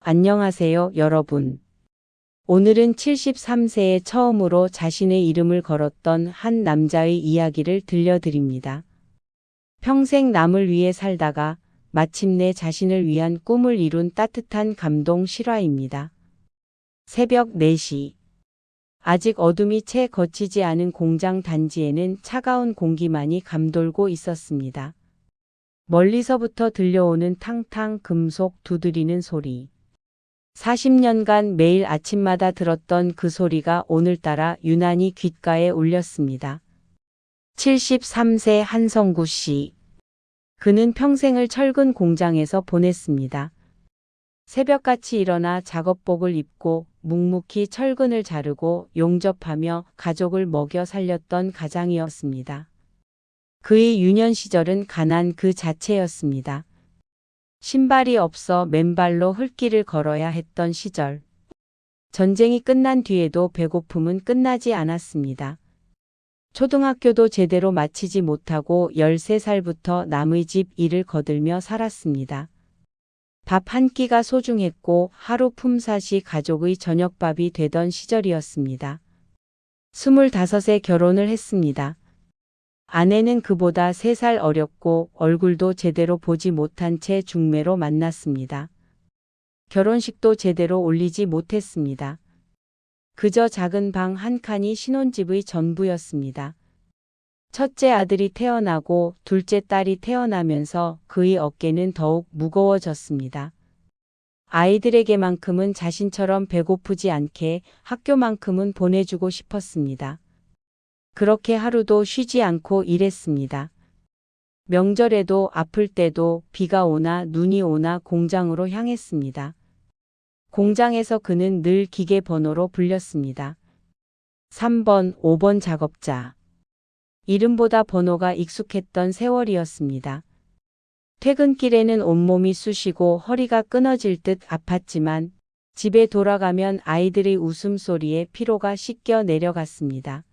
안녕하세요, 여러분. 오늘은 73세에 처음으로 자신의 이름을 걸었던 한 남자의 이야기를 들려드립니다. 평생 남을 위해 살다가 마침내 자신을 위한 꿈을 이룬 따뜻한 감동 실화입니다. 새벽 4시. 아직 어둠이 채 걷히지 않은 공장 단지에는 차가운 공기만이 감돌고 있었습니다. 멀리서부터 들려오는 탕탕 금속 두드리는 소리. 40년간 매일 아침마다 들었던 그 소리가 오늘따라 유난히 귓가에 울렸습니다. 73세 한성구 씨. 그는 평생을 철근 공장에서 보냈습니다. 새벽같이 일어나 작업복을 입고 묵묵히 철근을 자르고 용접하며 가족을 먹여 살렸던 가장이었습니다. 그의 유년 시절은 가난 그 자체였습니다. 신발이 없어 맨발로 흙길을 걸어야 했던 시절. 전쟁이 끝난 뒤에도 배고픔은 끝나지 않았습니다. 초등학교도 제대로 마치지 못하고 13살부터 남의 집 일을 거들며 살았습니다. 밥 한 끼가 소중했고 하루 품삯이 가족의 저녁밥이 되던 시절이었습니다. 25에 결혼을 했습니다. 아내는 그보다 3살 어렸고 얼굴도 제대로 보지 못한 채 중매로 만났습니다. 결혼식도 제대로 올리지 못했습니다. 그저 작은 방 한 칸이 신혼집의 전부였습니다. 첫째 아들이 태어나고 둘째 딸이 태어나면서 그의 어깨는 더욱 무거워졌습니다. 아이들에게만큼은 자신처럼 배고프지 않게 학교만큼은 보내주고 싶었습니다. 그렇게 하루도 쉬지 않고 일했습니다. 명절에도 아플 때도 비가 오나 눈이 오나 공장으로 향했습니다. 공장에서 그는 늘 기계 번호로 불렸습니다. 3번, 5번 작업자. 이름보다 번호가 익숙했던 세월이었습니다. 퇴근길에는 온몸이 쑤시고 허리가 끊어질 듯 아팠지만 집에 돌아가면 아이들의 웃음소리에 피로가 씻겨 내려갔습니다.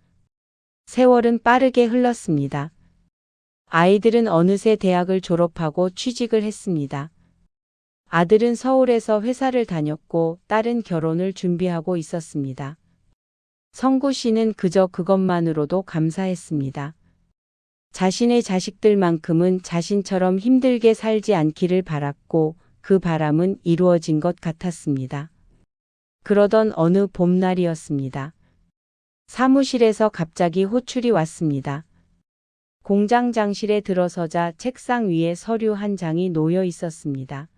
세월은 빠르게 흘렀습니다. 아이들은 어느새 대학을 졸업하고 취직을 했습니다. 아들은 서울에서 회사를 다녔고 딸은 결혼을 준비하고 있었습니다. 성구 씨는 그저 그것만으로도 감사했습니다. 자신의 자식들만큼은 자신처럼 힘들게 살지 않기를 바랐고 그 바람은 이루어진 것 같았습니다. 그러던 어느 봄날이었습니다. 사무실에서 갑자기 호출이 왔습니다. 공장장실에 들어서자 책상 위에 서류 한 장이 놓여 있었습니다.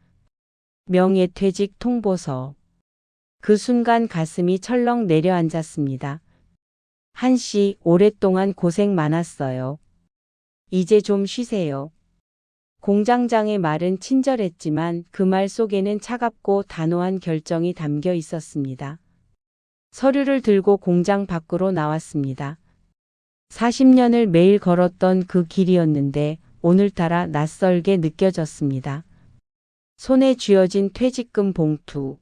명예퇴직 통보서. 그 순간 가슴이 철렁 내려앉았습니다. 한 씨, 오랫동안 고생 많았어요. 이제 좀 쉬세요. 공장장의 말은 친절했지만 그 말 속에는 차갑고 단호한 결정이 담겨 있었습니다. 서류를 들고 공장 밖으로 나왔습니다. 40년을 매일 걸었던 그 길이었는데 오늘따라 낯설게 느껴졌습니다. 손에 쥐어진 퇴직금 봉투.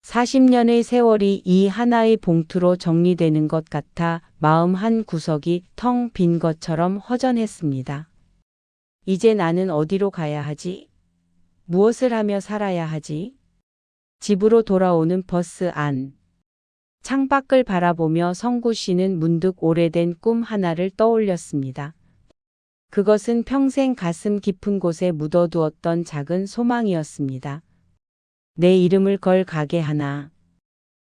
40년의 세월이 이 하나의 봉투로 정리되는 것 같아 마음 한 구석이 텅 빈 것처럼 허전했습니다. 이제 나는 어디로 가야 하지? 무엇을 하며 살아야 하지? 집으로 돌아오는 버스 안. 창밖을 바라보며 성구 씨는 문득 오래된 꿈 하나를 떠올렸습니다. 그것은 평생 가슴 깊은 곳에 묻어두었던 작은 소망이었습니다. 내 이름을 걸 가게 하나.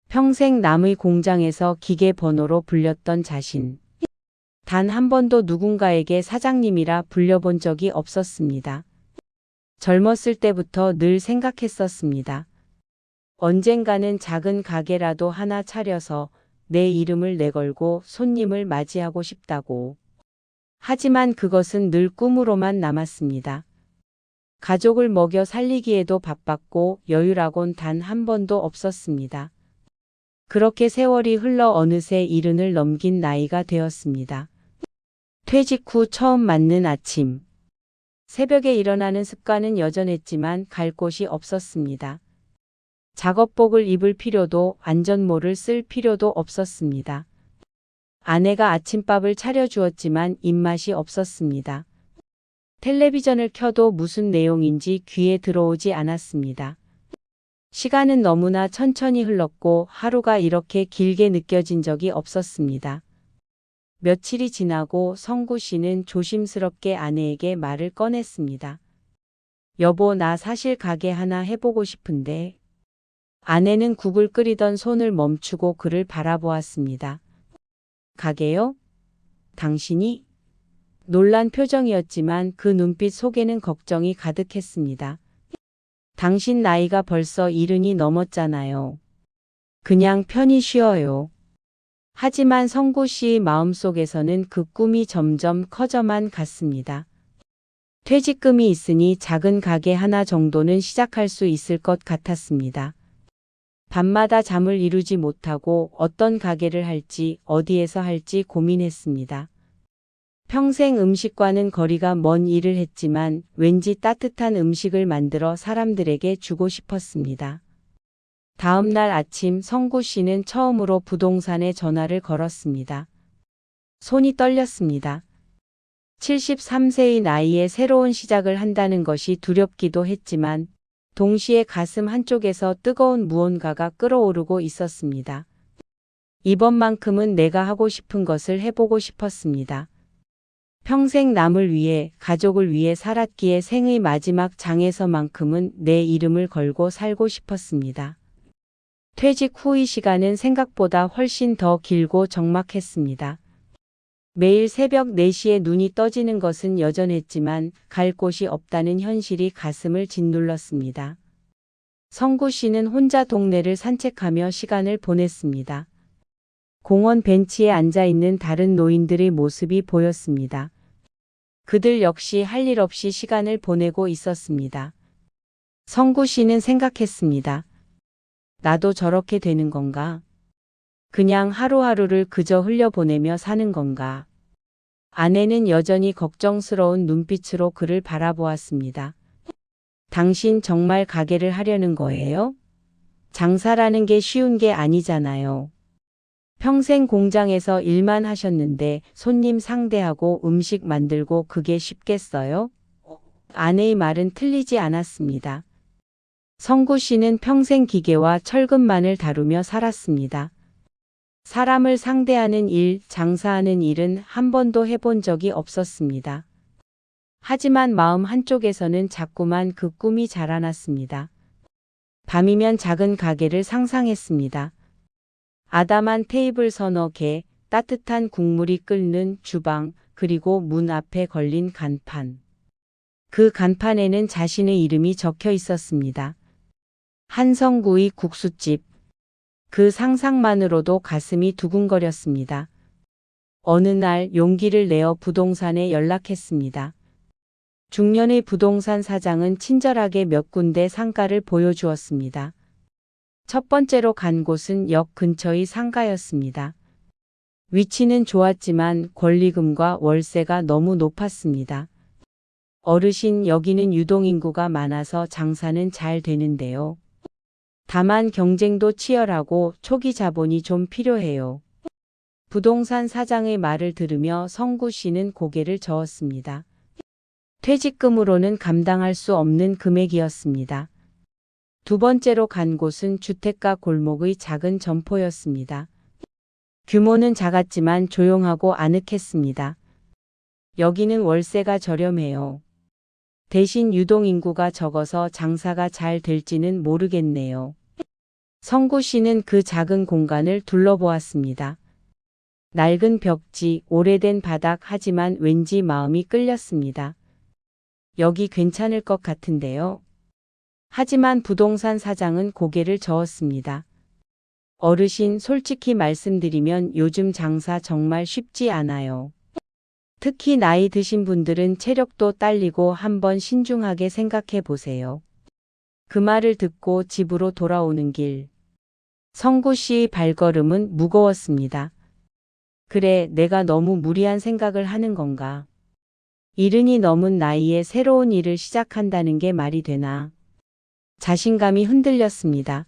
평생 남의 공장에서 기계 번호로 불렸던 자신. 단 한 번도 누군가에게 사장님이라 불려본 적이 없었습니다. 젊었을 때부터 늘 생각했었습니다. 언젠가는 작은 가게라도 하나 차려서 내 이름을 내걸고 손님을 맞이하고 싶다고. 하지만 그것은 늘 꿈으로만 남았습니다. 가족을 먹여 살리기에도 바빴고 여유라곤 단 한 번도 없었습니다. 그렇게 세월이 흘러 어느새 70을 넘긴 나이가 되었습니다. 퇴직 후 처음 맞는 아침. 새벽에 일어나는 습관은 여전했지만 갈 곳이 없었습니다. 작업복을 입을 필요도 안전모를 쓸 필요도 없었습니다. 아내가 아침밥을 차려주었지만 입맛이 없었습니다. 텔레비전을 켜도 무슨 내용인지 귀에 들어오지 않았습니다. 시간은 너무나 천천히 흘렀고 하루가 이렇게 길게 느껴진 적이 없었습니다. 며칠이 지나고 성구 씨는 조심스럽게 아내에게 말을 꺼냈습니다. 여보, 나 사실 가게 하나 해보고 싶은데. 아내는 국을 끓이던 손을 멈추고 그를 바라보았습니다. 가게요? 당신이? 놀란 표정이었지만 그 눈빛 속에는 걱정이 가득했습니다. 당신 나이가 벌써 70이 넘었잖아요. 그냥 편히 쉬어요. 하지만 성구 씨의 마음속에서는 그 꿈이 점점 커져만 갔습니다. 퇴직금이 있으니 작은 가게 하나 정도는 시작할 수 있을 것 같았습니다. 밤마다 잠을 이루지 못하고 어떤 가게를 할지 어디에서 할지 고민했습니다. 평생 음식과는 거리가 먼 일을 했지만 왠지 따뜻한 음식을 만들어 사람들에게 주고 싶었습니다. 다음 날 아침 성구 씨는 처음으로 부동산에 전화를 걸었습니다. 손이 떨렸습니다. 73세의 나이에 새로운 시작을 한다는 것이 두렵기도 했지만 동시에 가슴 한쪽에서 뜨거운 무언가가 끓어오르고 있었습니다. 이번만큼은 내가 하고 싶은 것을 해보고 싶었습니다. 평생 남을 위해, 가족을 위해 살았기에 생의 마지막 장에서만큼은 내 이름을 걸고 살고 싶었습니다. 퇴직 후의 시간은 생각보다 훨씬 더 길고 적막했습니다. 매일 새벽 4시에 눈이 떠지는 것은 여전했지만 갈 곳이 없다는 현실이 가슴을 짓눌렀습니다. 성구 씨는 혼자 동네를 산책하며 시간을 보냈습니다. 공원 벤치에 앉아있는 다른 노인들의 모습이 보였습니다. 그들 역시 할 일 없이 시간을 보내고 있었습니다. 성구 씨는 생각했습니다. 나도 저렇게 되는 건가? 그냥 하루하루를 그저 흘려보내며 사는 건가? 아내는 여전히 걱정스러운 눈빛으로 그를 바라보았습니다. 당신 정말 가게를 하려는 거예요? 장사라는 게 쉬운 게 아니잖아요. 평생 공장에서 일만 하셨는데 손님 상대하고 음식 만들고 그게 쉽겠어요? 아내의 말은 틀리지 않았습니다. 성구 씨는 평생 기계와 철근만을 다루며 살았습니다. 사람을 상대하는 일, 장사하는 일은 한 번도 해본 적이 없었습니다. 하지만 마음 한쪽에서는 자꾸만 그 꿈이 자라났습니다. 밤이면 작은 가게를 상상했습니다. 아담한 테이블 서너 개, 따뜻한 국물이 끓는 주방, 그리고 문 앞에 걸린 간판. 그 간판에는 자신의 이름이 적혀 있었습니다. 한성구의 국수집. 그 상상만으로도 가슴이 두근거렸습니다. 어느 날 용기를 내어 부동산에 연락했습니다. 중년의 부동산 사장은 친절하게 몇 군데 상가를 보여주었습니다. 첫 번째로 간 곳은 역 근처의 상가였습니다. 위치는 좋았지만 권리금과 월세가 너무 높았습니다. 어르신, 여기는 유동인구가 많아서 장사는 잘 되는데요. 다만 경쟁도 치열하고 초기 자본이 좀 필요해요. 부동산 사장의 말을 들으며 성구 씨는 고개를 저었습니다. 퇴직금으로는 감당할 수 없는 금액이었습니다. 두 번째로 간 곳은 주택가 골목의 작은 점포였습니다. 규모는 작았지만 조용하고 아늑했습니다. 여기는 월세가 저렴해요. 대신 유동인구가 적어서 장사가 잘 될지는 모르겠네요. 성구 씨는 그 작은 공간을 둘러보았습니다. 낡은 벽지, 오래된 바닥, 하지만 왠지 마음이 끌렸습니다. 여기 괜찮을 것 같은데요. 하지만 부동산 사장은 고개를 저었습니다. 어르신, 솔직히 말씀드리면 요즘 장사 정말 쉽지 않아요. 특히 나이 드신 분들은 체력도 딸리고 한번 신중하게 생각해 보세요. 그 말을 듣고 집으로 돌아오는 길. 성구 씨의 발걸음은 무거웠습니다. 그래, 내가 너무 무리한 생각을 하는 건가? 70이 넘은 나이에 새로운 일을 시작한다는 게 말이 되나? 자신감이 흔들렸습니다.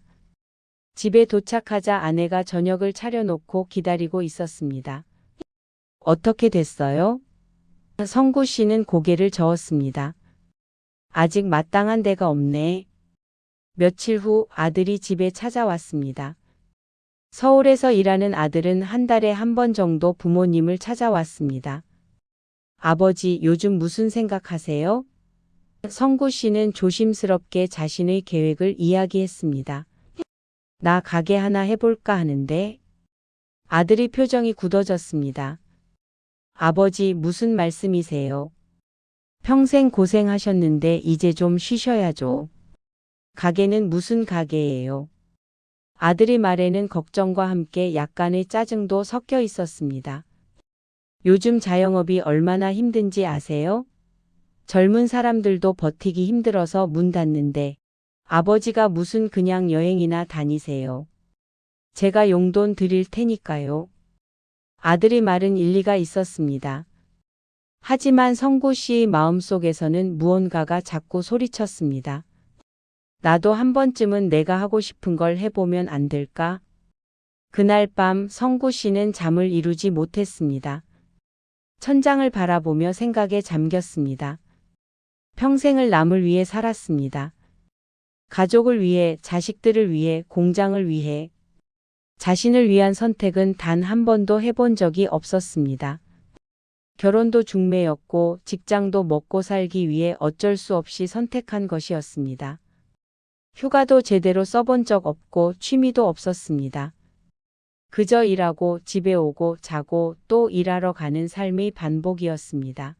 집에 도착하자 아내가 저녁을 차려놓고 기다리고 있었습니다. 어떻게 됐어요? 성구 씨는 고개를 저었습니다. 아직 마땅한 데가 없네. 며칠 후 아들이 집에 찾아왔습니다. 서울에서 일하는 아들은 한 달에 한 번 정도 부모님을 찾아왔습니다. 아버지, 요즘 무슨 생각하세요? 성구 씨는 조심스럽게 자신의 계획을 이야기했습니다. 나 가게 하나 해볼까 하는데. 아들의 표정이 굳어졌습니다. 아버지, 무슨 말씀이세요? 평생 고생하셨는데 이제 좀 쉬셔야죠. 가게는 무슨 가게예요? 아들의 말에는 걱정과 함께 약간의 짜증도 섞여 있었습니다. 요즘 자영업이 얼마나 힘든지 아세요? 젊은 사람들도 버티기 힘들어서 문 닫는데 아버지가 무슨 그냥 여행이나 다니세요. 제가 용돈 드릴 테니까요. 아들의 말은 일리가 있었습니다. 하지만 성구 씨의 마음속에서는 무언가가 자꾸 소리쳤습니다. 나도 한 번쯤은 내가 하고 싶은 걸 해보면 안 될까? 그날 밤 성구 씨는 잠을 이루지 못했습니다. 천장을 바라보며 생각에 잠겼습니다. 평생을 남을 위해 살았습니다. 가족을 위해, 자식들을 위해, 공장을 위해. 자신을 위한 선택은 단 한 번도 해본 적이 없었습니다. 결혼도 중매였고 직장도 먹고 살기 위해 어쩔 수 없이 선택한 것이었습니다. 휴가도 제대로 써본 적 없고 취미도 없었습니다. 그저 일하고 집에 오고 자고 또 일하러 가는 삶의 반복이었습니다.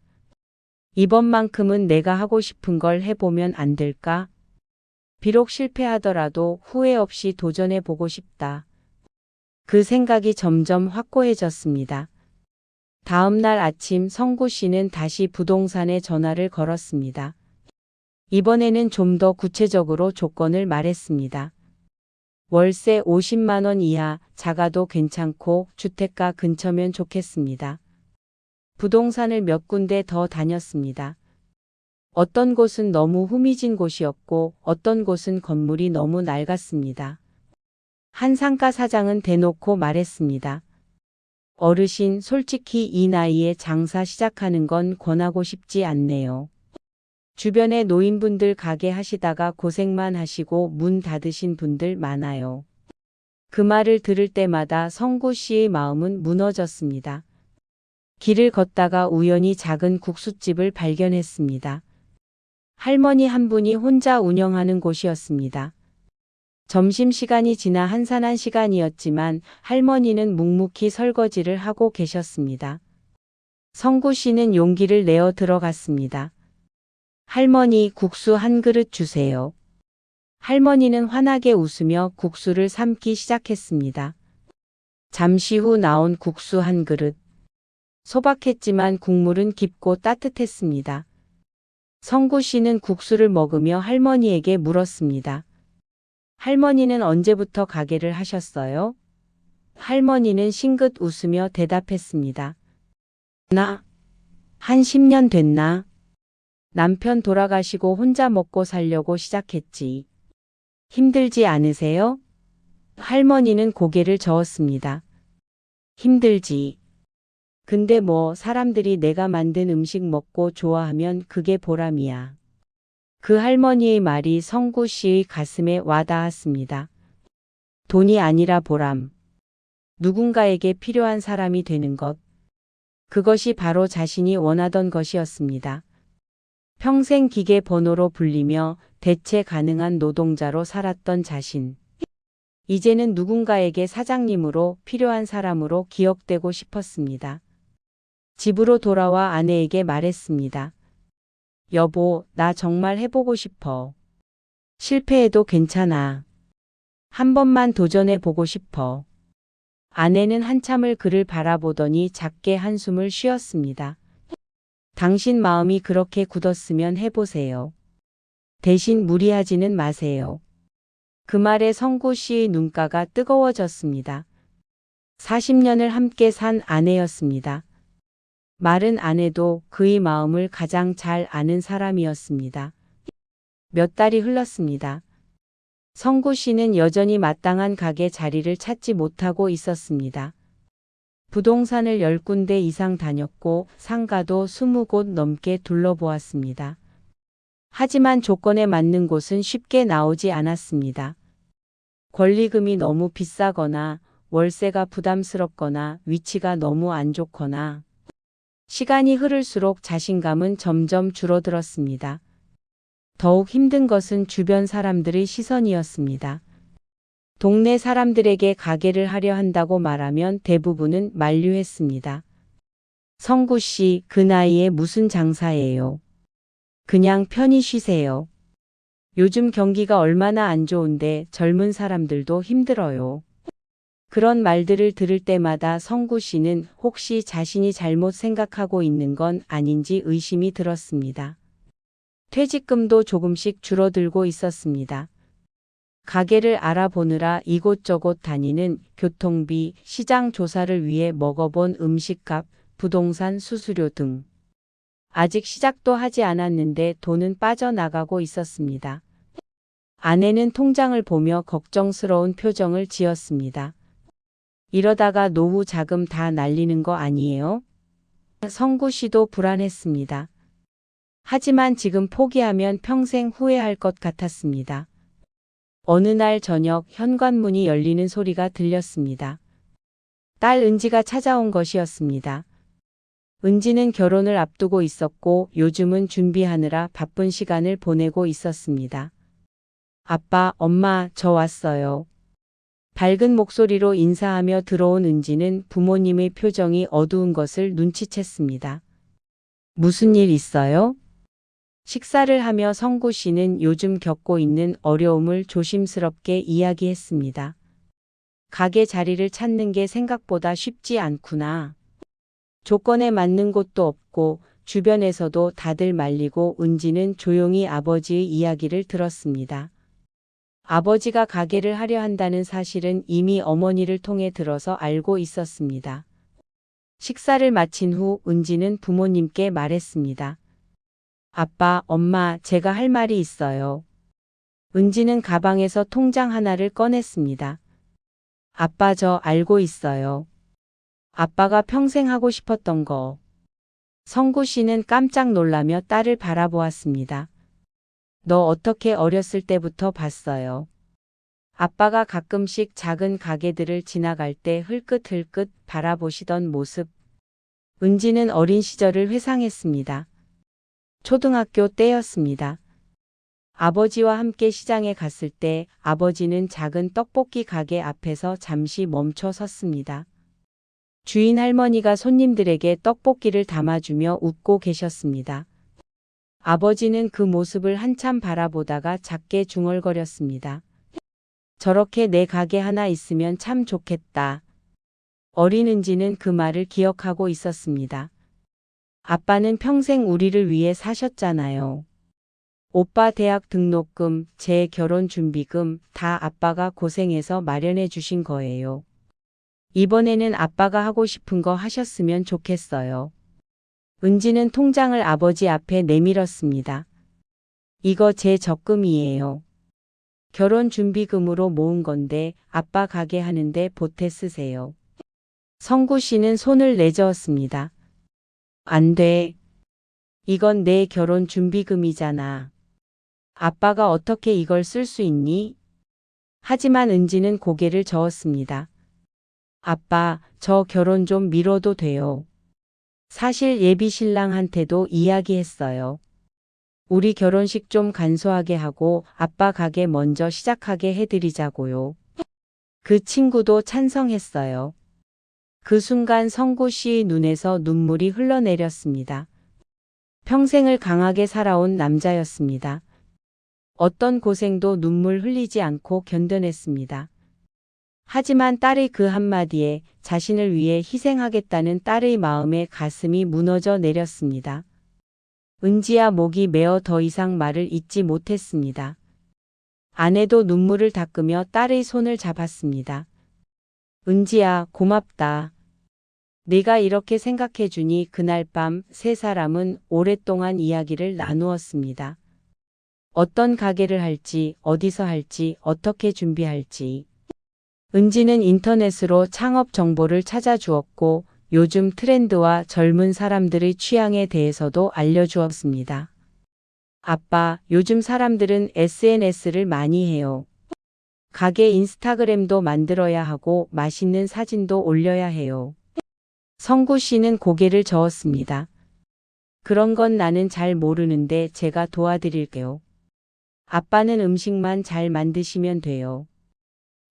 이번만큼은 내가 하고 싶은 걸 해보면 안 될까? 비록 실패하더라도 후회 없이 도전해 보고 싶다. 그 생각이 점점 확고해졌습니다. 다음 날 아침 성구 씨는 다시 부동산에 전화를 걸었습니다. 이번에는 좀 더 구체적으로 조건을 말했습니다. 월세 50만 원 이하, 작아도 괜찮고 주택가 근처면 좋겠습니다. 부동산을 몇 군데 더 다녔습니다. 어떤 곳은 너무 후미진 곳이었고 어떤 곳은 건물이 너무 낡았습니다. 한 상가 사장은 대놓고 말했습니다. 어르신, 솔직히 이 나이에 장사 시작하는 건 권하고 싶지 않네요. 주변에 노인분들 가게 하시다가 고생만 하시고 문 닫으신 분들 많아요. 그 말을 들을 때마다 성구 씨의 마음은 무너졌습니다. 길을 걷다가 우연히 작은 국수집을 발견했습니다. 할머니 한 분이 혼자 운영하는 곳이었습니다. 점심시간이 지나 한산한 시간이었지만 할머니는 묵묵히 설거지를 하고 계셨습니다. 성구 씨는 용기를 내어 들어갔습니다. 할머니, 국수 한 그릇 주세요. 할머니는 환하게 웃으며 국수를 삶기 시작했습니다. 잠시 후 나온 국수 한 그릇. 소박했지만 국물은 깊고 따뜻했습니다. 성구 씨는 국수를 먹으며 할머니에게 물었습니다. 할머니는 언제부터 가게를 하셨어요? 할머니는 싱긋 웃으며 대답했습니다. 한 10년 됐나? 남편 돌아가시고 혼자 먹고 살려고 시작했지. 힘들지 않으세요? 할머니는 고개를 저었습니다. 힘들지. 근데 뭐 사람들이 내가 만든 음식 먹고 좋아하면 그게 보람이야. 그 할머니의 말이 성구 씨의 가슴에 와닿았습니다. 돈이 아니라 보람. 누군가에게 필요한 사람이 되는 것. 그것이 바로 자신이 원하던 것이었습니다. 평생 기계 번호로 불리며 대체 가능한 노동자로 살았던 자신. 이제는 누군가에게 사장님으로 필요한 사람으로 기억되고 싶었습니다. 집으로 돌아와 아내에게 말했습니다. 여보, 나 정말 해보고 싶어. 실패해도 괜찮아. 한 번만 도전해 보고 싶어. 아내는 한참을 그를 바라보더니 작게 한숨을 쉬었습니다. 당신 마음이 그렇게 굳었으면 해보세요. 대신 무리하지는 마세요. 그 말에 성구 씨의 눈가가 뜨거워졌습니다. 40년을 함께 산 아내였습니다. 말은 안 해도 그의 마음을 가장 잘 아는 사람이었습니다. 몇 달이 흘렀습니다. 성구 씨는 여전히 마땅한 가게 자리를 찾지 못하고 있었습니다. 부동산을 10군데 이상 다녔고 상가도 20곳 넘게 둘러보았습니다. 하지만 조건에 맞는 곳은 쉽게 나오지 않았습니다. 권리금이 너무 비싸거나 월세가 부담스럽거나 위치가 너무 안 좋거나 시간이 흐를수록 자신감은 점점 줄어들었습니다. 더욱 힘든 것은 주변 사람들의 시선이었습니다. 동네 사람들에게 가게를 하려 한다고 말하면 대부분은 만류했습니다. 성구 씨, 그 나이에 무슨 장사예요? 그냥 편히 쉬세요. 요즘 경기가 얼마나 안 좋은데 젊은 사람들도 힘들어요. 그런 말들을 들을 때마다 성구 씨는 혹시 자신이 잘못 생각하고 있는 건 아닌지 의심이 들었습니다. 퇴직금도 조금씩 줄어들고 있었습니다. 가게를 알아보느라 이곳저곳 다니는 교통비, 시장 조사를 위해 먹어본 음식값, 부동산 수수료 등. 아직 시작도 하지 않았는데 돈은 빠져나가고 있었습니다. 아내는 통장을 보며 걱정스러운 표정을 지었습니다. 이러다가 노후 자금 다 날리는 거 아니에요? 성구 씨도 불안했습니다. 하지만 지금 포기하면 평생 후회할 것 같았습니다. 어느 날 저녁 현관문이 열리는 소리가 들렸습니다. 딸 은지가 찾아온 것이었습니다. 은지는 결혼을 앞두고 있었고 요즘은 준비하느라 바쁜 시간을 보내고 있었습니다. 아빠, 엄마, 저 왔어요. 밝은 목소리로 인사하며 들어온 은지는 부모님의 표정이 어두운 것을 눈치챘습니다. 무슨 일 있어요? 식사를 하며 성구 씨는 요즘 겪고 있는 어려움을 조심스럽게 이야기했습니다. 가게 자리를 찾는 게 생각보다 쉽지 않구나. 조건에 맞는 곳도 없고 주변에서도 다들 말리고 은지는 조용히 아버지의 이야기를 들었습니다. 아버지가 가게를 하려 한다는 사실은 이미 어머니를 통해 들어서 알고 있었습니다. 식사를 마친 후 은지는 부모님께 말했습니다. 아빠, 엄마, 제가 할 말이 있어요. 은지는 가방에서 통장 하나를 꺼냈습니다. 아빠, 저 알고 있어요. 아빠가 평생 하고 싶었던 거. 성구 씨는 깜짝 놀라며 딸을 바라보았습니다. 너 어떻게 어렸을 때부터 봤어요? 아빠가 가끔씩 작은 가게들을 지나갈 때 흘끗흘끗 바라보시던 모습. 은지는 어린 시절을 회상했습니다. 초등학교 때였습니다. 아버지와 함께 시장에 갔을 때 아버지는 작은 떡볶이 가게 앞에서 잠시 멈춰 섰습니다. 주인 할머니가 손님들에게 떡볶이를 담아주며 웃고 계셨습니다. 아버지는 그 모습을 한참 바라보다가 작게 중얼거렸습니다. 저렇게 내 가게 하나 있으면 참 좋겠다. 어린 은지는 그 말을 기억하고 있었습니다. 아빠는 평생 우리를 위해 사셨잖아요. 오빠 대학 등록금, 제 결혼 준비금 다 아빠가 고생해서 마련해 주신 거예요. 이번에는 아빠가 하고 싶은 거 하셨으면 좋겠어요. 은지는 통장을 아버지 앞에 내밀었습니다. 이거 제 적금이에요. 결혼 준비금으로 모은 건데 아빠 가게 하는데 보태 쓰세요. 성구 씨는 손을 내저었습니다. 안 돼. 이건 내 결혼 준비금이잖아. 아빠가 어떻게 이걸 쓸 수 있니? 하지만 은지는 고개를 저었습니다. 아빠, 저 결혼 좀 미뤄도 돼요. 사실 예비 신랑한테도 이야기했어요. 우리 결혼식 좀 간소하게 하고 아빠 가게 먼저 시작하게 해드리자고요. 그 친구도 찬성했어요. 그 순간 성구 씨의 눈에서 눈물이 흘러내렸습니다. 평생을 강하게 살아온 남자였습니다. 어떤 고생도 눈물 흘리지 않고 견뎌냈습니다. 하지만 딸의 그 한마디에 자신을 위해 희생하겠다는 딸의 마음에 가슴이 무너져 내렸습니다. 은지야 목이 메어 더 이상 말을 잇지 못했습니다. 아내도 눈물을 닦으며 딸의 손을 잡았습니다. 은지야, 고맙다. 네가 이렇게 생각해주니 그날 밤 세 사람은 오랫동안 이야기를 나누었습니다. 어떤 가게를 할지, 어디서 할지, 어떻게 준비할지. 은지는 인터넷으로 창업 정보를 찾아주었고 요즘 트렌드와 젊은 사람들의 취향에 대해서도 알려주었습니다. 아빠, 요즘 사람들은 SNS를 많이 해요. 가게 인스타그램도 만들어야 하고 맛있는 사진도 올려야 해요. 성구 씨는 고개를 저었습니다. 그런 건 나는 잘 모르는데 제가 도와드릴게요. 아빠는 음식만 잘 만드시면 돼요.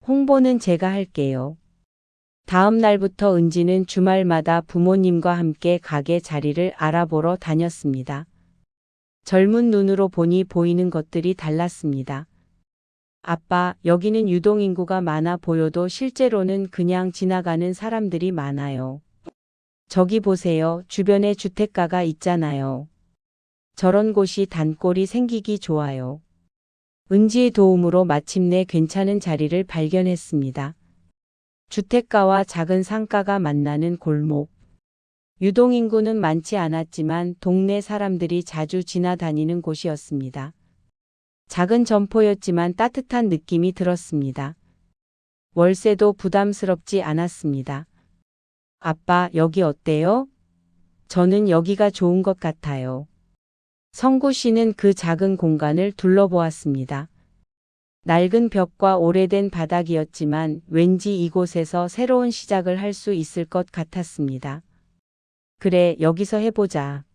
홍보는 제가 할게요. 다음 날부터 은지는 주말마다 부모님과 함께 가게 자리를 알아보러 다녔습니다. 젊은 눈으로 보니 보이는 것들이 달랐습니다. 아빠, 여기는 유동인구가 많아 보여도 실제로는 그냥 지나가는 사람들이 많아요. 저기 보세요. 주변에 주택가가 있잖아요. 저런 곳이 단골이 생기기 좋아요. 은지의 도움으로 마침내 괜찮은 자리를 발견했습니다. 주택가와 작은 상가가 만나는 골목. 유동인구는 많지 않았지만 동네 사람들이 자주 지나다니는 곳이었습니다. 작은 점포였지만 따뜻한 느낌이 들었습니다. 월세도 부담스럽지 않았습니다. 아빠, 여기 어때요? 저는 여기가 좋은 것 같아요. 성구 씨는 그 작은 공간을 둘러보았습니다. 낡은 벽과 오래된 바닥이었지만 왠지 이곳에서 새로운 시작을 할 수 있을 것 같았습니다. 그래, 여기서 해보자.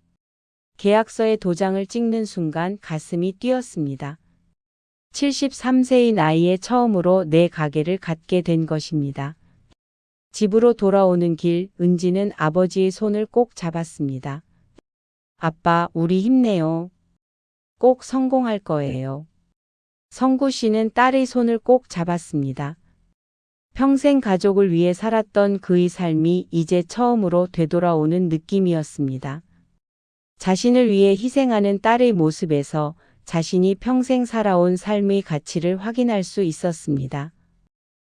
계약서에 도장을 찍는 순간 가슴이 뛰었습니다. 73세의 나이에 처음으로 내 가게를 갖게 된 것입니다. 집으로 돌아오는 길, 은지는 아버지의 손을 꼭 잡았습니다. 아빠, 우리 힘내요. 꼭 성공할 거예요. 성구 씨는 딸의 손을 꼭 잡았습니다. 평생 가족을 위해 살았던 그의 삶이 이제 처음으로 되돌아오는 느낌이었습니다. 자신을 위해 희생하는 딸의 모습에서 자신이 평생 살아온 삶의 가치를 확인할 수 있었습니다.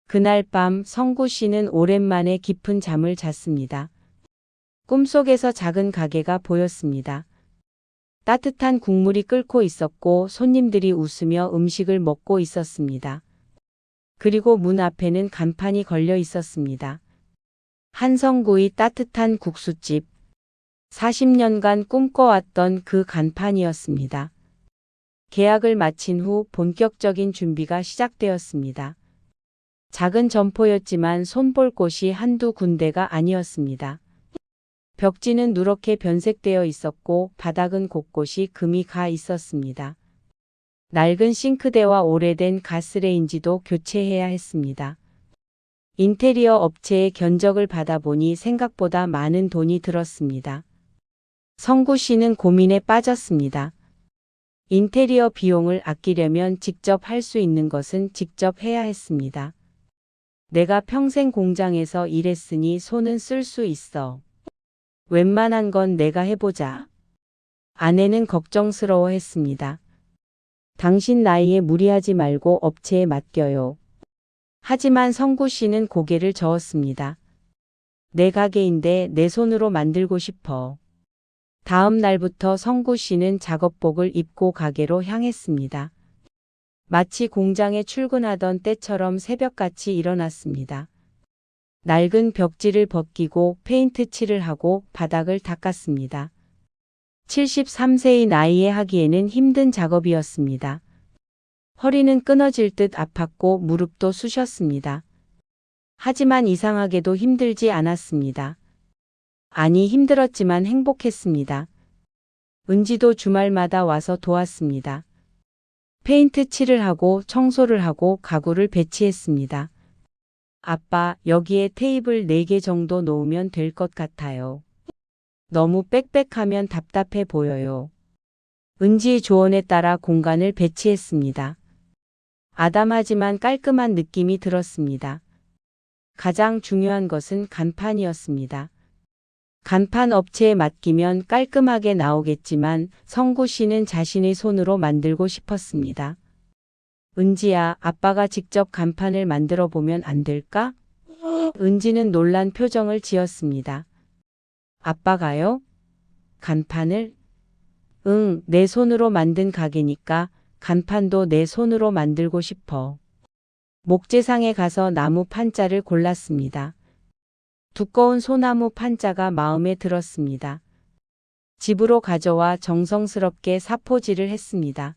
그날 밤 성구 씨는 오랜만에 깊은 잠을 잤습니다. 꿈속에서 작은 가게가 보였습니다. 따뜻한 국물이 끓고 있었고 손님들이 웃으며 음식을 먹고 있었습니다. 그리고 문 앞에는 간판이 걸려 있었습니다. 한성구의 따뜻한 국수집. 40년간 꿈꿔왔던 그 간판이었습니다. 계약을 마친 후 본격적인 준비가 시작되었습니다. 작은 점포였지만 손볼 곳이 한두 군데가 아니었습니다. 벽지는 누렇게 변색되어 있었고 바닥은 곳곳이 금이 가 있었습니다. 낡은 싱크대와 오래된 가스레인지도 교체해야 했습니다. 인테리어 업체의 견적을 받아보니 생각보다 많은 돈이 들었습니다. 성구 씨는 고민에 빠졌습니다. 인테리어 비용을 아끼려면 직접 할 수 있는 것은 직접 해야 했습니다. 내가 평생 공장에서 일했으니 손은 쓸 수 있어. 웬만한 건 내가 해보자. 아내는 걱정스러워했습니다. 당신 나이에 무리하지 말고 업체에 맡겨요. 하지만 성구 씨는 고개를 저었습니다. 내 가게인데 내 손으로 만들고 싶어. 다음 날부터 성구 씨는 작업복을 입고 가게로 향했습니다. 마치 공장에 출근하던 때처럼 새벽같이 일어났습니다. 낡은 벽지를 벗기고 페인트 칠을 하고 바닥을 닦았습니다. 73세의 나이에 하기에는 힘든 작업이었습니다. 허리는 끊어질 듯 아팠고 무릎도 쑤셨습니다. 하지만 이상하게도 힘들지 않았습니다. 아니, 힘들었지만 행복했습니다. 은지도 주말마다 와서 도왔습니다. 페인트 칠을 하고 청소를 하고 가구를 배치했습니다. 아빠, 여기에 테이블 4개 정도 놓으면 될 것 같아요. 너무 빽빽하면 답답해 보여요. 은지의 조언에 따라 공간을 배치했습니다. 아담하지만 깔끔한 느낌이 들었습니다. 가장 중요한 것은 간판이었습니다. 간판 업체에 맡기면 깔끔하게 나오겠지만 성구 씨는 자신의 손으로 만들고 싶었습니다. 은지야, 아빠가 직접 간판을 만들어 보면 안 될까? 은지는 놀란 표정을 지었습니다. 아빠가요? 간판을? 응, 내 손으로 만든 가게니까 간판도 내 손으로 만들고 싶어. 목재상에 가서 나무 판자를 골랐습니다. 두꺼운 소나무 판자가 마음에 들었습니다. 집으로 가져와 정성스럽게 사포질을 했습니다.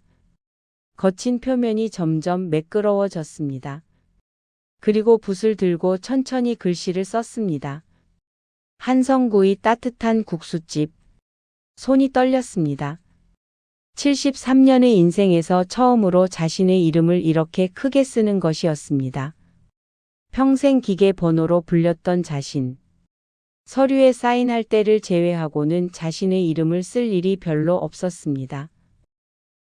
거친 표면이 점점 매끄러워졌습니다. 그리고 붓을 들고 천천히 글씨를 썼습니다. 한성구이 따뜻한 국수집. 손이 떨렸습니다. 73년의 인생에서 처음으로 자신의 이름을 이렇게 크게 쓰는 것이었습니다. 평생 기계 번호로 불렸던 자신. 서류에 사인할 때를 제외하고는 자신의 이름을 쓸 일이 별로 없었습니다.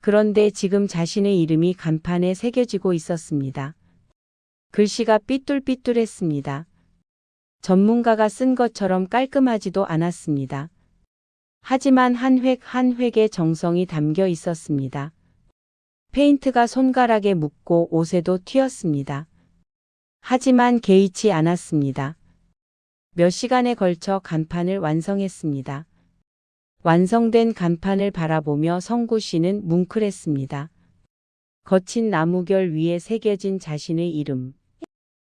그런데 지금 자신의 이름이 간판에 새겨지고 있었습니다. 글씨가 삐뚤삐뚤했습니다. 전문가가 쓴 것처럼 깔끔하지도 않았습니다. 하지만 한 획 한 획의 정성이 담겨 있었습니다. 페인트가 손가락에 묻고 옷에도 튀었습니다. 하지만 개의치 않았습니다. 몇 시간에 걸쳐 간판을 완성했습니다. 완성된 간판을 바라보며 성구 씨는 뭉클했습니다. 거친 나무결 위에 새겨진 자신의 이름.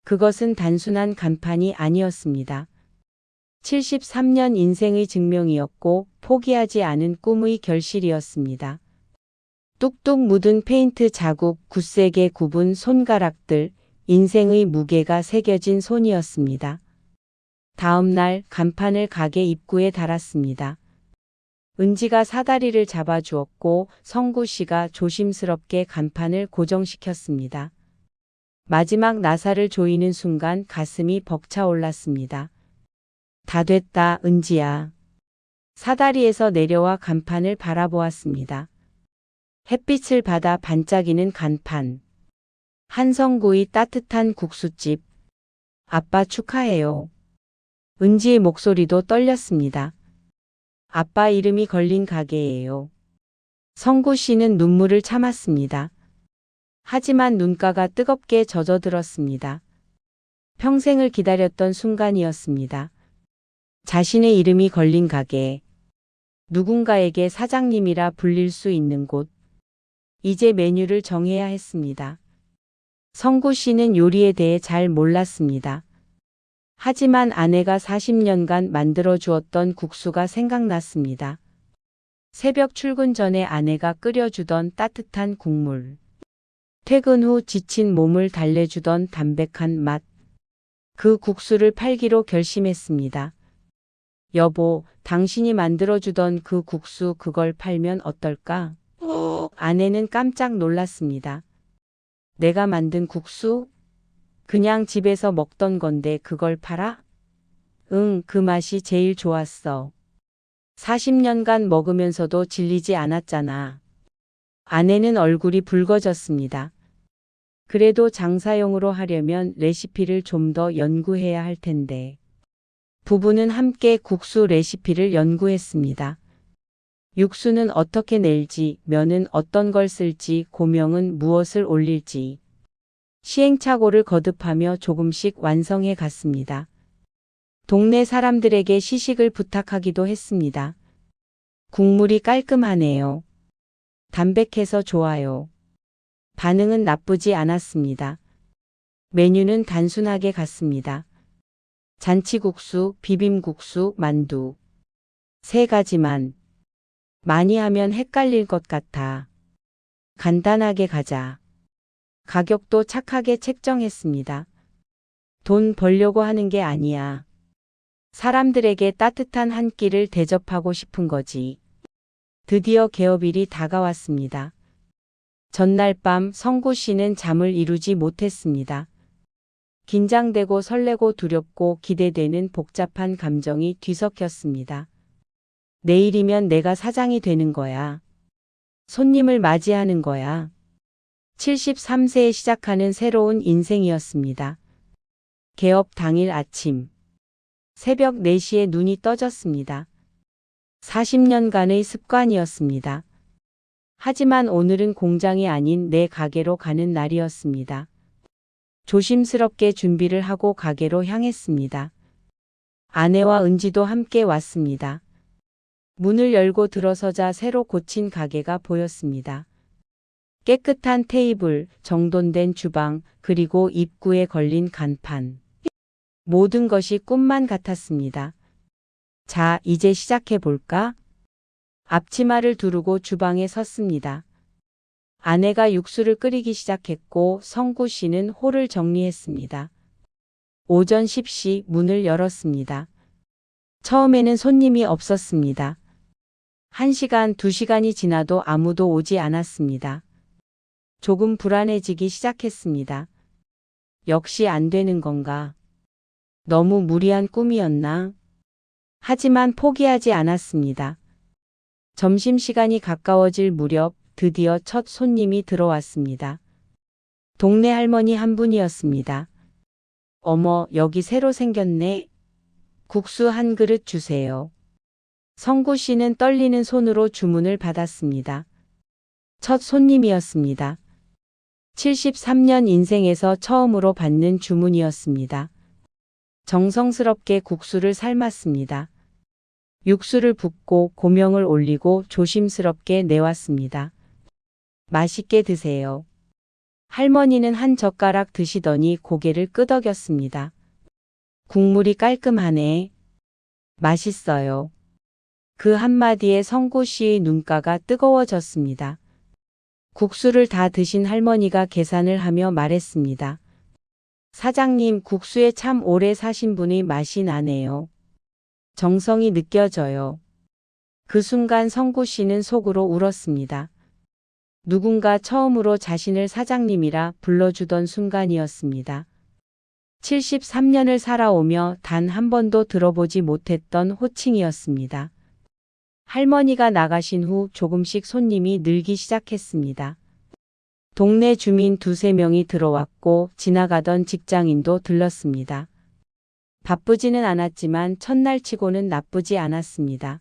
그것은 단순한 간판이 아니었습니다. 73년 인생의 증명이었고 포기하지 않은 꿈의 결실이었습니다. 뚝뚝 묻은 페인트 자국, 굳세게 굽은 손가락들, 인생의 무게가 새겨진 손이었습니다. 다음 날 간판을 가게 입구에 달았습니다. 은지가 사다리를 잡아주었고 성구 씨가 조심스럽게 간판을 고정시켰습니다. 마지막 나사를 조이는 순간 가슴이 벅차올랐습니다. 다 됐다, 은지야. 사다리에서 내려와 간판을 바라보았습니다. 햇빛을 받아 반짝이는 간판. 한성구이 따뜻한 국수집. 아빠 축하해요. 은지의 목소리도 떨렸습니다. 아빠 이름이 걸린 가게예요. 성구 씨는 눈물을 참았습니다. 하지만 눈가가 뜨겁게 젖어들었습니다. 평생을 기다렸던 순간이었습니다. 자신의 이름이 걸린 가게. 누군가에게 사장님이라 불릴 수 있는 곳. 이제 메뉴를 정해야 했습니다. 성구 씨는 요리에 대해 잘 몰랐습니다. 하지만 아내가 40년간 만들어 주었던 국수가 생각났습니다. 새벽 출근 전에 아내가 끓여주던 따뜻한 국물. 퇴근 후 지친 몸을 달래주던 담백한 맛. 그 국수를 팔기로 결심했습니다. 여보, 당신이 만들어주던 그 국수 그걸 팔면 어떨까? 아내는 깜짝 놀랐습니다. 내가 만든 국수? 그냥 집에서 먹던 건데 그걸 팔아? 응, 그 맛이 제일 좋았어. 40년간 먹으면서도 질리지 않았잖아. 아내는 얼굴이 붉어졌습니다. 그래도 장사용으로 하려면 레시피를 좀 더 연구해야 할 텐데. 부부는 함께 국수 레시피를 연구했습니다. 육수는 어떻게 낼지, 면은 어떤 걸 쓸지, 고명은 무엇을 올릴지. 시행착오를 거듭하며 조금씩 완성해 갔습니다. 동네 사람들에게 시식을 부탁하기도 했습니다. 국물이 깔끔하네요. 담백해서 좋아요. 반응은 나쁘지 않았습니다. 메뉴는 단순하게 갔습니다. 잔치국수, 비빔국수, 만두. 3가지만. 많이 하면 헷갈릴 것 같아. 간단하게 가자. 가격도 착하게 책정했습니다. 돈 벌려고 하는 게 아니야. 사람들에게 따뜻한 한 끼를 대접하고 싶은 거지. 드디어 개업일이 다가왔습니다. 전날 밤 성구 씨는 잠을 이루지 못했습니다. 긴장되고 설레고 두렵고 기대되는 복잡한 감정이 뒤섞였습니다. 내일이면 내가 사장이 되는 거야. 손님을 맞이하는 거야. 73세에 시작하는 새로운 인생이었습니다. 개업 당일 아침. 새벽 4시에 눈이 떠졌습니다. 40년간의 습관이었습니다. 하지만 오늘은 공장이 아닌 내 가게로 가는 날이었습니다. 조심스럽게 준비를 하고 가게로 향했습니다. 아내와 은지도 함께 왔습니다. 문을 열고 들어서자 새로 고친 가게가 보였습니다. 깨끗한 테이블, 정돈된 주방, 그리고 입구에 걸린 간판. 모든 것이 꿈만 같았습니다. 자, 이제 시작해 볼까? 앞치마를 두르고 주방에 섰습니다. 아내가 육수를 끓이기 시작했고 성구 씨는 홀을 정리했습니다. 오전 10시 문을 열었습니다. 처음에는 손님이 없었습니다. 1시간, 2시간이 지나도 아무도 오지 않았습니다. 조금 불안해지기 시작했습니다. 역시 안 되는 건가? 너무 무리한 꿈이었나? 하지만 포기하지 않았습니다. 점심시간이 가까워질 무렵 드디어 첫 손님이 들어왔습니다. 동네 할머니 한 분이었습니다. 어머, 여기 새로 생겼네. 국수 한 그릇 주세요. 성구 씨는 떨리는 손으로 주문을 받았습니다. 첫 손님이었습니다. 73년 인생에서 처음으로 받는 주문이었습니다. 정성스럽게 국수를 삶았습니다. 육수를 붓고 고명을 올리고 조심스럽게 내왔습니다. 맛있게 드세요. 할머니는 한 젓가락 드시더니 고개를 끄덕였습니다. 국물이 깔끔하네. 맛있어요. 그 한마디에 성구 씨의 눈가가 뜨거워졌습니다. 국수를 다 드신 할머니가 계산을 하며 말했습니다. 사장님, 국수에 참 오래 사신 분의 맛이 나네요. 정성이 느껴져요. 그 순간 성구 씨는 속으로 울었습니다. 누군가 처음으로 자신을 사장님이라 불러주던 순간이었습니다. 73년을 살아오며 단 한 번도 들어보지 못했던 호칭이었습니다. 할머니가 나가신 후 조금씩 손님이 늘기 시작했습니다. 동네 주민 2~3명이 들어왔고 지나가던 직장인도 들렀습니다. 바쁘지는 않았지만 첫날치고는 나쁘지 않았습니다.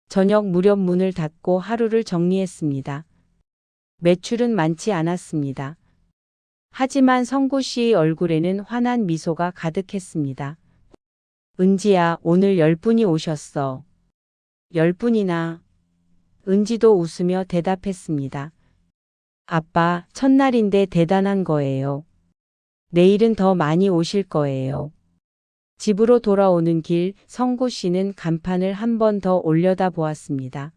저녁 무렵 문을 닫고 하루를 정리했습니다. 매출은 많지 않았습니다. 하지만 성구 씨의 얼굴에는 환한 미소가 가득했습니다. 은지야, 오늘 10분이 오셨어. 10분이나. 은지도 웃으며 대답했습니다. 아빠, 첫날인데 대단한 거예요. 내일은 더 많이 오실 거예요. 집으로 돌아오는 길, 성구 씨는 간판을 한 번 더 올려다 보았습니다.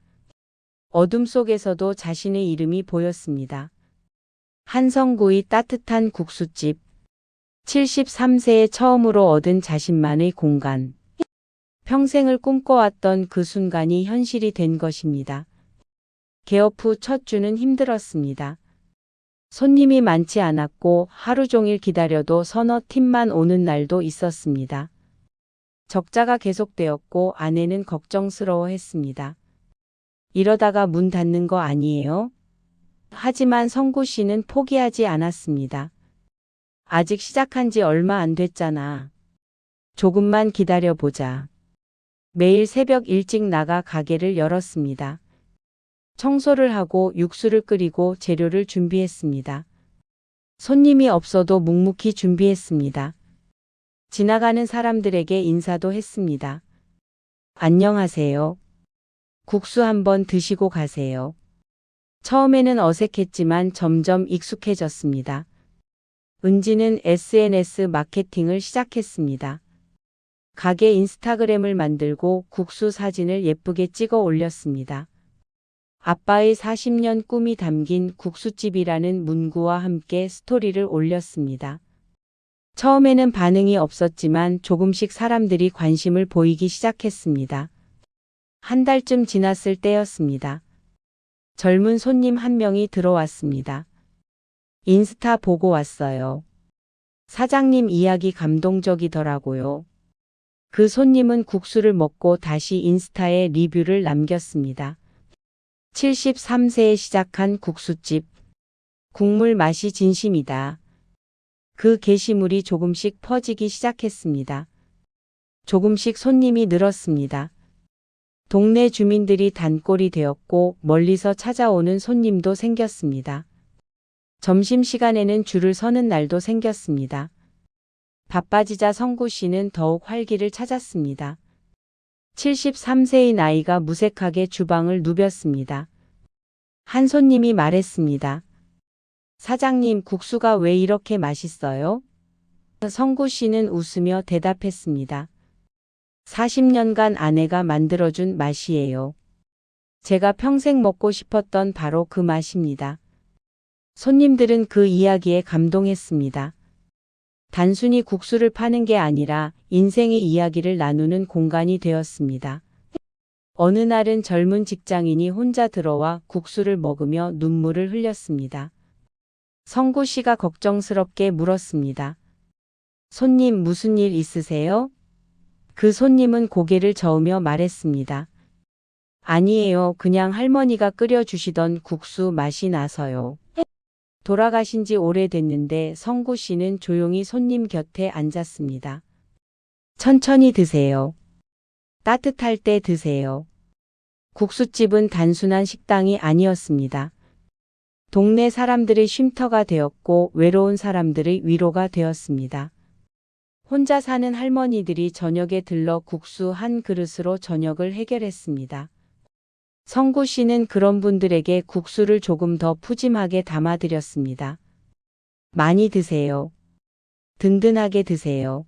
어둠 속에서도 자신의 이름이 보였습니다. 한성구의 따뜻한 국수집. 73세에 처음으로 얻은 자신만의 공간. 평생을 꿈꿔왔던 그 순간이 현실이 된 것입니다. 개업 후 첫 주는 힘들었습니다. 손님이 많지 않았고 하루 종일 기다려도 서너 팀만 오는 날도 있었습니다. 적자가 계속되었고 아내는 걱정스러워했습니다. 이러다가 문 닫는 거 아니에요? 하지만 성구 씨는 포기하지 않았습니다. 아직 시작한 지 얼마 안 됐잖아. 조금만 기다려보자. 매일 새벽 일찍 나가 가게를 열었습니다. 청소를 하고 육수를 끓이고 재료를 준비했습니다. 손님이 없어도 묵묵히 준비했습니다. 지나가는 사람들에게 인사도 했습니다. 안녕하세요. 국수 한번 드시고 가세요. 처음에는 어색했지만 점점 익숙해졌습니다. 은지는 SNS 마케팅을 시작했습니다. 가게 인스타그램을 만들고 국수 사진을 예쁘게 찍어 올렸습니다. 아빠의 40년 꿈이 담긴 국수집이라는 문구와 함께 스토리를 올렸습니다. 처음에는 반응이 없었지만 조금씩 사람들이 관심을 보이기 시작했습니다. 한 달쯤 지났을 때였습니다. 젊은 손님 한 명이 들어왔습니다. 인스타 보고 왔어요. 사장님 이야기 감동적이더라고요. 그 손님은 국수를 먹고 다시 인스타에 리뷰를 남겼습니다. 73세에 시작한 국수집. 국물 맛이 진심이다. 그 게시물이 조금씩 퍼지기 시작했습니다. 조금씩 손님이 늘었습니다. 동네 주민들이 단골이 되었고 멀리서 찾아오는 손님도 생겼습니다. 점심시간에는 줄을 서는 날도 생겼습니다. 바빠지자 성구 씨는 더욱 활기를 찾았습니다. 73세의 나이가 무색하게 주방을 누볐습니다. 한 손님이 말했습니다. 사장님, 국수가 왜 이렇게 맛있어요? 성구 씨는 웃으며 대답했습니다. 40년간 아내가 만들어준 맛이에요. 제가 평생 먹고 싶었던 바로 그 맛입니다. 손님들은 그 이야기에 감동했습니다. 단순히 국수를 파는 게 아니라 인생의 이야기를 나누는 공간이 되었습니다. 어느 날은 젊은 직장인이 혼자 들어와 국수를 먹으며 눈물을 흘렸습니다. 성구 씨가 걱정스럽게 물었습니다. 손님 무슨 일 있으세요? 그 손님은 고개를 저으며 말했습니다. 아니에요. 그냥 할머니가 끓여주시던 국수 맛이 나서요. 돌아가신 지 오래됐는데 성구 씨는 조용히 손님 곁에 앉았습니다. 천천히 드세요. 따뜻할 때 드세요. 국수집은 단순한 식당이 아니었습니다. 동네 사람들의 쉼터가 되었고 외로운 사람들의 위로가 되었습니다. 혼자 사는 할머니들이 저녁에 들러 국수 한 그릇으로 저녁을 해결했습니다. 성구 씨는 그런 분들에게 국수를 조금 더 푸짐하게 담아드렸습니다. 많이 드세요. 든든하게 드세요.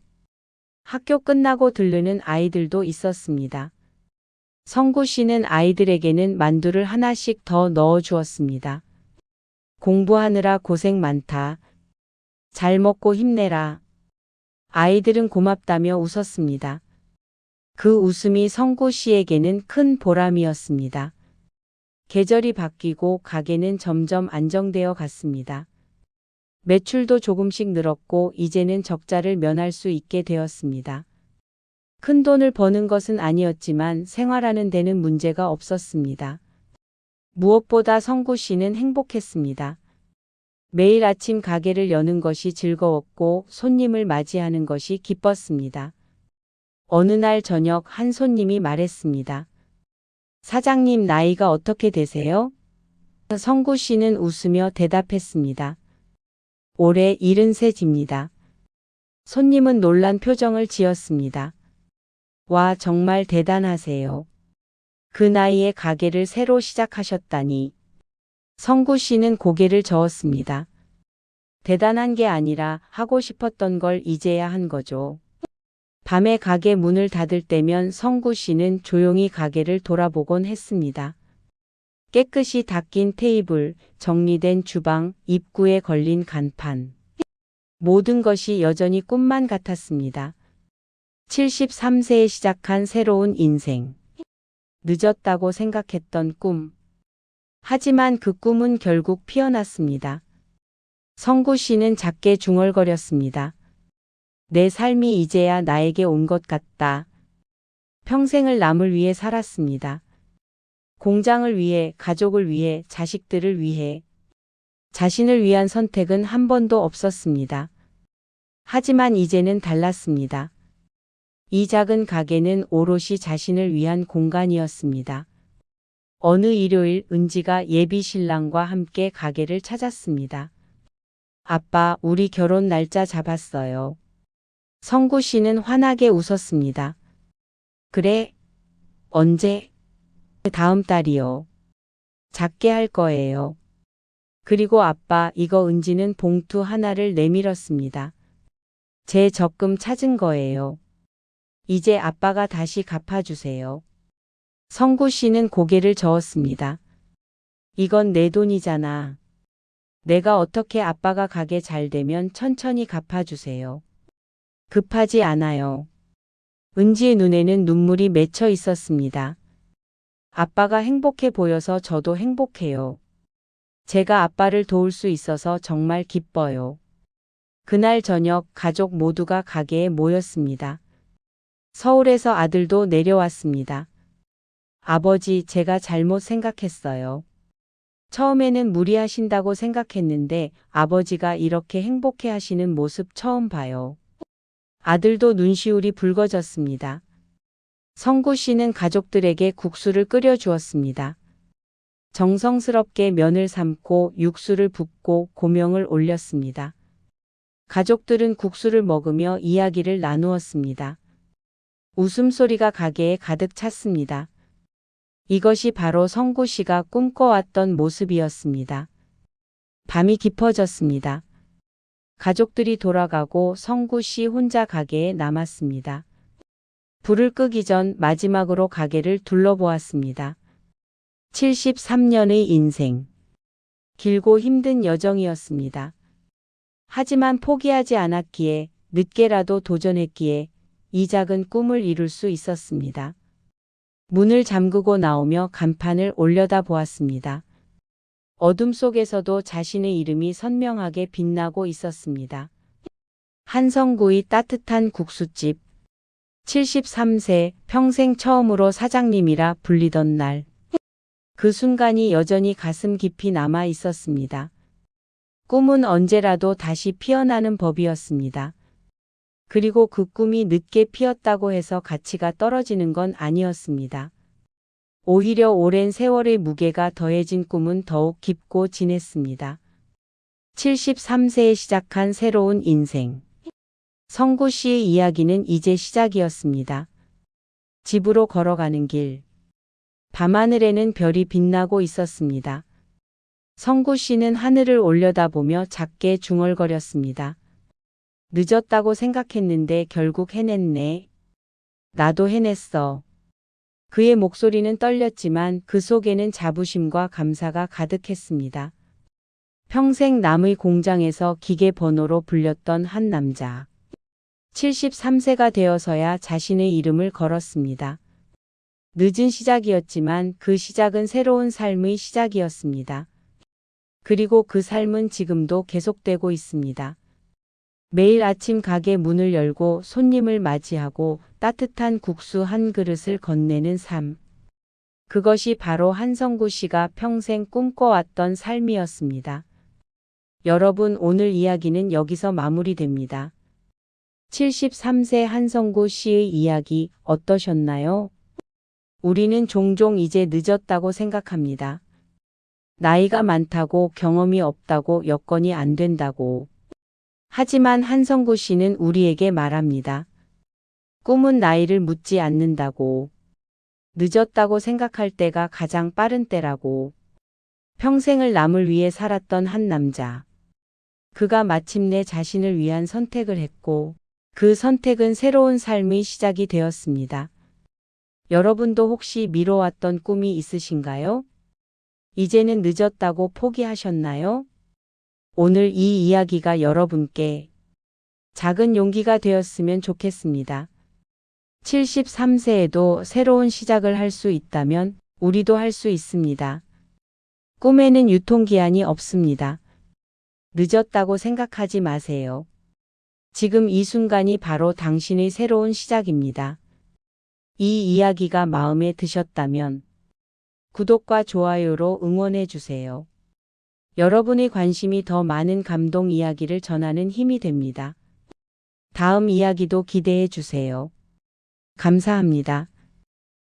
학교 끝나고 들르는 아이들도 있었습니다. 성구 씨는 아이들에게는 만두를 하나씩 더 넣어 주었습니다. 공부하느라 고생 많다. 잘 먹고 힘내라. 아이들은 고맙다며 웃었습니다. 그 웃음이 성구 씨에게는 큰 보람이었습니다. 계절이 바뀌고 가게는 점점 안정되어 갔습니다. 매출도 조금씩 늘었고 이제는 적자를 면할 수 있게 되었습니다. 큰 돈을 버는 것은 아니었지만 생활하는 데는 문제가 없었습니다. 무엇보다 성구 씨는 행복했습니다. 매일 아침 가게를 여는 것이 즐거웠고 손님을 맞이하는 것이 기뻤습니다. 어느 날 저녁 한 손님이 말했습니다. 사장님 나이가 어떻게 되세요? 성구 씨는 웃으며 대답했습니다. 올해 73입니다. 손님은 놀란 표정을 지었습니다. 와, 정말 대단하세요. 그 나이에 가게를 새로 시작하셨다니. 성구 씨는 고개를 저었습니다. 대단한 게 아니라 하고 싶었던 걸 이제야 한 거죠. 밤에 가게 문을 닫을 때면 성구 씨는 조용히 가게를 돌아보곤 했습니다. 깨끗이 닦인 테이블, 정리된 주방, 입구에 걸린 간판. 모든 것이 여전히 꿈만 같았습니다. 73세에 시작한 새로운 인생. 늦었다고 생각했던 꿈. 하지만 그 꿈은 결국 피어났습니다. 성구 씨는 작게 중얼거렸습니다. 내 삶이 이제야 나에게 온 것 같다. 평생을 남을 위해 살았습니다. 공장을 위해, 가족을 위해, 자식들을 위해. 자신을 위한 선택은 한 번도 없었습니다. 하지만 이제는 달랐습니다. 이 작은 가게는 오롯이 자신을 위한 공간이었습니다. 어느 일요일 은지가 예비 신랑과 함께 가게를 찾았습니다. 아빠, 우리 결혼 날짜 잡았어요. 성구 씨는 환하게 웃었습니다. 그래? 언제? 다음 달이요. 작게 할 거예요. 그리고 아빠, 이거 은지는 봉투 하나를 내밀었습니다. 제 적금 찾은 거예요. 이제 아빠가 다시 갚아주세요. 성구 씨는 고개를 저었습니다. 이건 내 돈이잖아. 내가 어떻게 아빠가 가게 잘 되면 천천히 갚아주세요. 급하지 않아요. 은지의 눈에는 눈물이 맺혀 있었습니다. 아빠가 행복해 보여서 저도 행복해요. 제가 아빠를 도울 수 있어서 정말 기뻐요. 그날 저녁 가족 모두가 가게에 모였습니다. 서울에서 아들도 내려왔습니다. 아버지, 제가 잘못 생각했어요. 처음에는 무리하신다고 생각했는데 아버지가 이렇게 행복해 하시는 모습 처음 봐요. 아들도 눈시울이 붉어졌습니다. 성구 씨는 가족들에게 국수를 끓여 주었습니다. 정성스럽게 면을 삶고 육수를 붓고 고명을 올렸습니다. 가족들은 국수를 먹으며 이야기를 나누었습니다. 웃음소리가 가게에 가득 찼습니다. 이것이 바로 성구 씨가 꿈꿔왔던 모습이었습니다. 밤이 깊어졌습니다. 가족들이 돌아가고 성구 씨 혼자 가게에 남았습니다. 불을 끄기 전 마지막으로 가게를 둘러보았습니다. 73년의 인생. 길고 힘든 여정이었습니다. 하지만 포기하지 않았기에, 늦게라도 도전했기에 이 작은 꿈을 이룰 수 있었습니다. 문을 잠그고 나오며 간판을 올려다 보았습니다. 어둠 속에서도 자신의 이름이 선명하게 빛나고 있었습니다. 한성구의 따뜻한 국수집. 73세, 평생 처음으로 사장님이라 불리던 날. 그 순간이 여전히 가슴 깊이 남아 있었습니다. 꿈은 언제라도 다시 피어나는 법이었습니다. 그리고 그 꿈이 늦게 피었다고 해서 가치가 떨어지는 건 아니었습니다. 오히려 오랜 세월의 무게가 더해진 꿈은 더욱 깊고 진했습니다. 73세에 시작한 새로운 인생. 성구 씨의 이야기는 이제 시작이었습니다. 집으로 걸어가는 길. 밤하늘에는 별이 빛나고 있었습니다. 성구 씨는 하늘을 올려다보며 작게 중얼거렸습니다. 늦었다고 생각했는데 결국 해냈네. 나도 해냈어. 그의 목소리는 떨렸지만 그 속에는 자부심과 감사가 가득했습니다. 평생 남의 공장에서 기계 번호로 불렸던 한 남자. 73세가 되어서야 자신의 이름을 걸었습니다. 늦은 시작이었지만 그 시작은 새로운 삶의 시작이었습니다. 그리고 그 삶은 지금도 계속되고 있습니다. 매일 아침 가게 문을 열고 손님을 맞이하고 따뜻한 국수 한 그릇을 건네는 삶. 그것이 바로 한성구 씨가 평생 꿈꿔왔던 삶이었습니다. 여러분, 오늘 이야기는 여기서 마무리됩니다. 73세 한성구 씨의 이야기 어떠셨나요? 우리는 종종 이제 늦었다고 생각합니다. 나이가 많다고, 경험이 없다고, 여건이 안 된다고. 하지만 한성구 씨는 우리에게 말합니다. 꿈은 나이를 묻지 않는다고. 늦었다고 생각할 때가 가장 빠른 때라고. 평생을 남을 위해 살았던 한 남자. 그가 마침내 자신을 위한 선택을 했고, 그 선택은 새로운 삶의 시작이 되었습니다. 여러분도 혹시 미뤄왔던 꿈이 있으신가요? 이제는 늦었다고 포기하셨나요? 오늘 이 이야기가 여러분께 작은 용기가 되었으면 좋겠습니다. 73세에도 새로운 시작을 할 수 있다면 우리도 할 수 있습니다. 꿈에는 유통기한이 없습니다. 늦었다고 생각하지 마세요. 지금 이 순간이 바로 당신의 새로운 시작입니다. 이 이야기가 마음에 드셨다면 구독과 좋아요로 응원해 주세요. 여러분의 관심이 더 많은 감동 이야기를 전하는 힘이 됩니다. 다음 이야기도 기대해 주세요. 감사합니다.